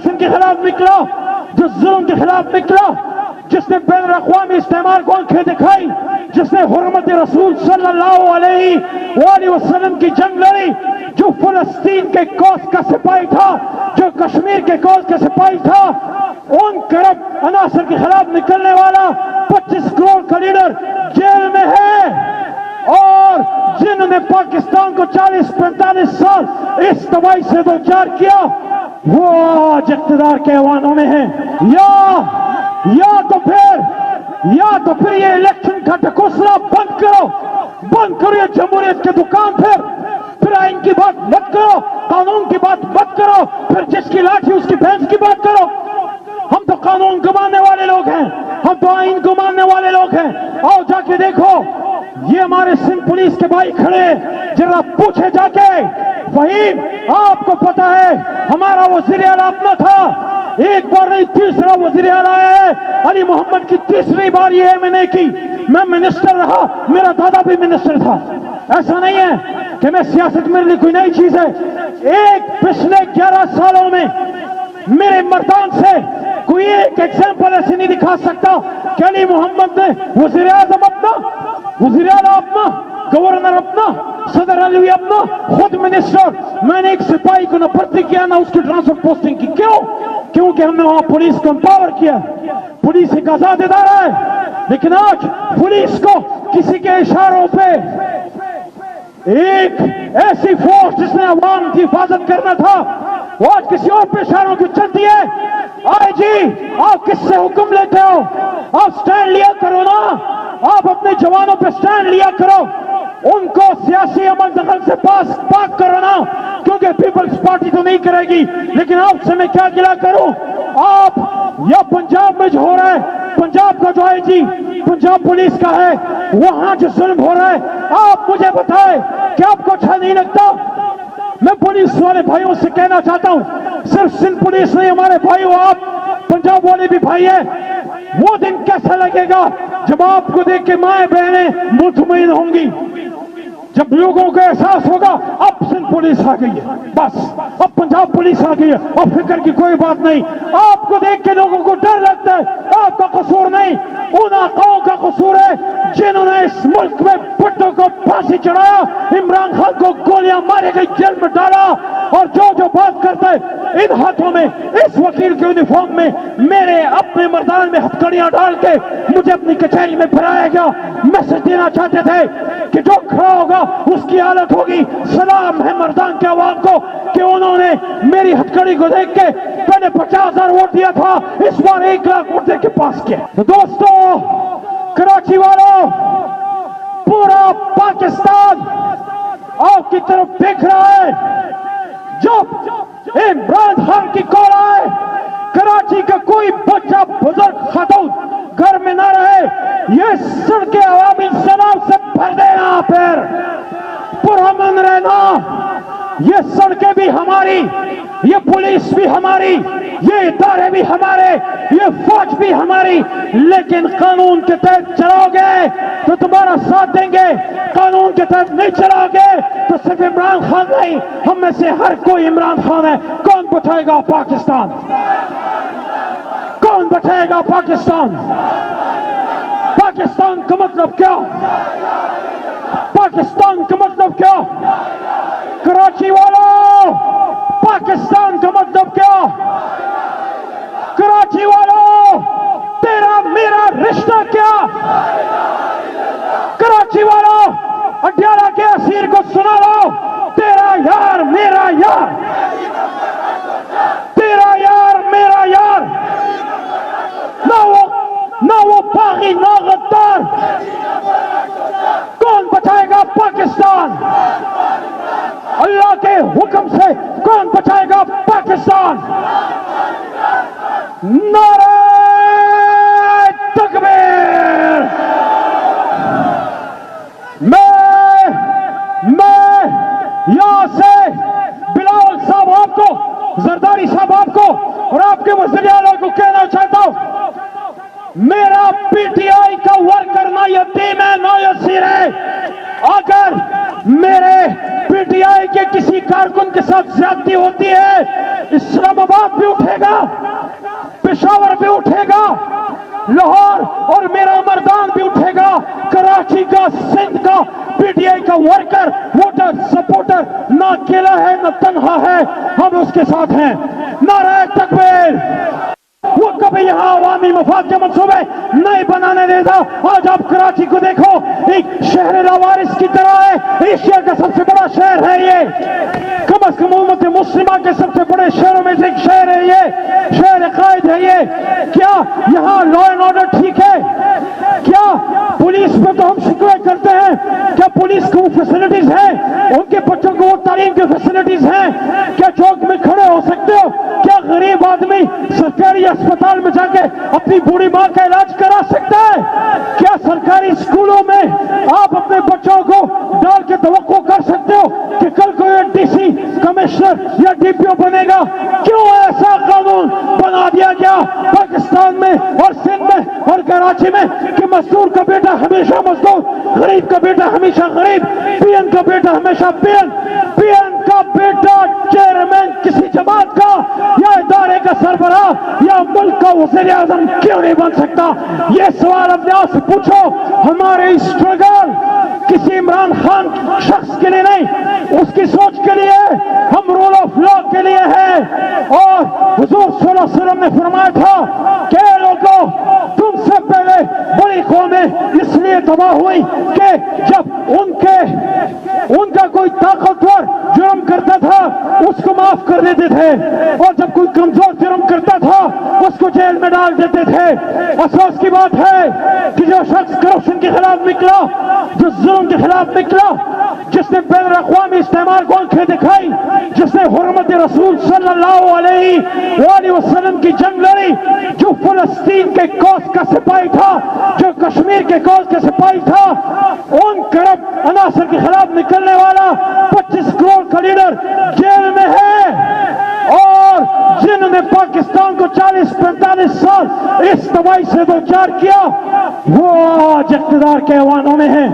Corruption के खिलाफ निकला, जो जुल्म के खिलाफ निकला, जिसने बैनुल अक़वामी इस्तेमाल को आंखें दिखाई, जिसने हुर्मत रसूल सल्लल्लाहु अलैहि वसल्लम की जंग लड़ी, जो फलस्तीन के कौस का सिपाही था, जो कश्मीर के कौस का सिपाही था, उन करप्ट अनासर के खिलाफ निकलने वाला 25 करोड़ का लीडर जेल में है। और जिन्होंने पाकिस्तान को 40-45 साल इस तबाही से दो चार किया, वो आज इक़्तिदार के ऐवानों में है। या तो फिर ये इलेक्शन का ढकोसला बंद करो ये जमहूरियत के दुकान, फिर आइन की बात मत करो, कानून की बात मत करो, फिर जिसकी लाठी उसकी भैंस की बात करो। हम तो कानून को मानने वाले लोग हैं, हम तो आइन को मानने वाले लोग हैं। आओ जाके देखो, ये हमारे सिंध पुलिस के भाई खड़े, जरा पूछे जाके, फहीम आपको पता है हमारा वज़ीर आला अपना था, एक बार नहीं तीसरा वज़ीर आला है। अली मोहम्मद की तीसरी बार ये मैंने की, मैं मिनिस्टर रहा, मेरा दादा भी मिनिस्टर था। ऐसा नहीं है कि मैं सियासत मेरे लिए कोई नई चीज है। एक पिछले 11 सालों में मेरे मर्दान से कोई एक एग्जाम्पल ऐसे नहीं दिखा सकता कि अली मोहम्मद ने वज़ीर आज़म अपना, वज़ीर आला अपना, गवर्नर अपना, सदर अलवी अपना, खुद मिनिस्टर, मैंने एक सिपाही को न भर्ती किया ना उसकी ट्रांसफर पोस्टिंग की। क्यों? क्योंकि हमने वहां पुलिस को एम्पावर किया। पुलिस एक आजाद इदारा है, लेकिन आज पुलिस को किसी के इशारों पे एक ऐसी फोर्स जिसने अवाम की हिफाजत करना था, वो आज किसी और पे इशारों की चलती है। आए जी, आप किससे हुक्म लेते हो? आप स्टैंड लिया करो ना, आप अपने जवानों पे स्टैंड लिया करो, उनको सियासी अमल दखल से पाक करो ना, क्योंकि पीपल्स पार्टी तो नहीं करेगी। लेकिन आपसे मैं क्या गिला करूं? आप या पंजाब में जो हो रहा है, पंजाब का जो है जी, पंजाब पुलिस का है, वहां जो जुल्म हो रहा है, आप मुझे बताएं कि आपको अच्छा नहीं लगता? मैं पुलिस वाले भाइयों से कहना चाहता हूं, सिर्फ सिंध पुलिस नहीं, हमारे भाइयों, आप पंजाब वाले भी भाई है। वो दिन कैसा लगेगा जब आपको देख के माए बहनें मुतमईन होंगी, जब लोगों को एहसास होगा अब सिंध पुलिस आ गई है, बस अब पंजाब पुलिस आ गई है और फिक्र की कोई बात नहीं। आपको देख के लोगों को डर लगता है, आपका कसूर नहीं, उन आकाओं का कसूर है जिन्होंने इस मुल्क में भुट्टो को फांसी चढ़ाया, इमरान खान को गोलियां मारे गई, जेल में डाला, और जो बात करता है इन हाथों में, इस वकील के यूनिफॉर्म में, मेरे अपने मर्दान में हथकड़ियां डाल के मुझे अपनी कचहरी में भराया गया। मैसेज देना चाहते थे कि जो खड़ा होगा उसकी हालत होगी। सलाम है मर्दान के अवाम को कि उन्होंने मेरी हथकड़ी को देख के पहले 50,000 वोट दिया था, इस बार 1 लाख वोट दे के पास किया। तो दोस्तों, कराची वालों, पूरा पाकिस्तान आपकी तरफ देख रहा है। जब इमरान खान की कॉल आए, कराची का कोई बच्चा, बुजुर्ग, खातून घर में ना रहे, ये सड़कें अवामी सलाब से भर देना, फिर पुरअमन रहना। ये सड़कें भी हमारी, ये पुलिस भी हमारी, ये इदारे भी हमारे, ये फौज भी हमारी, लेकिन कानून के तहत चलाओगे तो तुम्हारा साथ देंगे, कानून के तहत नहीं चलाओगे तो सिर्फ इमरान खान नहीं, हम में से हर कोई इमरान खान है। कौन बचाएगा पाकिस्तान? कौन बचाएगा पाकिस्तान? पाकिस्तान का मतलब क्या? पाकिस्तान का मतलब क्या? कराची वालों, पाकिस्तान का मतलब क्या? कराची वालों, तेरा मेरा रिश्ता क्या? कराची वालों, अड्याला के असीर को सुना लो, तेरा यार मेरा यार, तेरा यार मेरा यार, ना वो बागी ना गद्दार। कौन बचाएगा पाकिस्तान? अल्लाह के हुक्म से कौन बचाएगा पाकिस्तान? नारे तकबीर। मैं यहां से बिलावल साहब आपको, जरदारी साहब आपको और आपके वज़ीर आला को कहना चाहता हूं, मेरा पीटीआई का वर्कर ना यतीम है ना यसीर है। अगर मेरे पीटीआई के किसी कारकुन के साथ ज्यादती होती है, इस्लामाबाद भी उठेगा, पेशावर भी उठेगा, लाहौर और मेरा मर्दान भी उठेगा, कराची का, सिंध का, पीटीआई का वर्कर, वोटर, सपोर्टर ना अकेला है ना तन्हा है, हम उसके साथ हैं। नारे तकबीर। वो कभी यहाँ अवामी मफाद के मंसूबे नहीं बनाने देता। आज आप कराची को देखो, एक शहर लावारिस की तरह है। एशिया का सबसे बड़ा शहर है ये, कम अज कम उम्मत मुस्लिमा के सबसे बड़े शहरों में से एक शहर है ये, शहर कायद है ये। क्या यहाँ लॉ एंड ऑर्डर ठीक है? क्या पुलिस पे तो हम शिकवे करते हैं, क्या पुलिस को फैसिलिटीज हैं? उनके बच्चों को वो तालीम की फैसिलिटीज हैं? क्या चौक में खड़े हो सकते हो? क्या गरीब आदमी सरकारी अस्पताल में जाके अपनी बूढ़ी मां का इलाज करा सकता है? क्या सरकारी स्कूलों में आप अपने बच्चों को डाल के तवक्को कर सकते हो कि कल को ये डीसी, कमिश्नर या डीपीओ बनेगा? क्यों ऐसा कानून बना दिया गया पाकिस्तान में और सिंध में और कराची में कि मजदूर का बेटा हमेशा मजदूर, गरीब का बेटा हमेशा गरीब, पीएन का बेटा हमेशा पीएन, पीएन का बेटा चेयरमैन किसी जमात का या इदारे का सरबराह या मुल्क का वज़ीर आज़म क्यों नहीं बन सकता? ये सवाल अपने आप से पूछो। हमारे स्ट्रगल किसी इमरान खान शख्स के लिए नहीं, उसकी सोच के लिए, हम रूल ऑफ लॉ के लिए है। और हुजूर सल्लल्लाहु अलैहि वसल्लम ने फरमाया था कि लोगों, तुमसे पहले बड़ी कौमें इसलिए तबाह हुई कि जब उनका कोई ताकतवर जुर्म करता था उसको माफ कर देते थे, और जब कोई कमजोर जुर्म करता था उसको जेल में डाल देते थे। अफसोस की बात है कि जो शख्स करप्शन के खिलाफ निकला, जो जुल्म के खिलाफ निकला, जिसने बैनुल अक़वामी इस्तेमाल को आंखें दिखाई, जिसने हुर्मत रसूल सल्लल्लाहु अलैहि वसल्लम की जंग लड़ी, जो फलस्तीन के कौस का सिपाही था, जो कश्मीर के कौस का सिपाही था, उन करप्ट अनासर के खिलाफ निकलने वाला 25 करोड़ का लीडर जेल में है। और जिन्होंने पाकिस्तान को 40-45 साल इस तबाही से दो चार किया, वो आज इक़्तिदार के ऐवानों में है।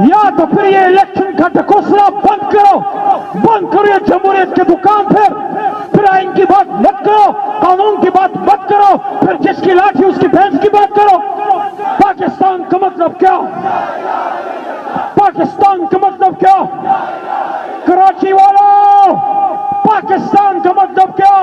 या तो फिर ये इलेक्शन का ढकोसला बंद करो ये जमहूरियत के दुकान, फिर आइन की बात मत करो, कानून की बात मत करो, फिर जिसकी लाठी उसकी भैंस की बात करो। पाकिस्तान का मतलब क्या? पाकिस्तान का मतलब क्या? कराची वालों, पाकिस्तान का मतलब क्या?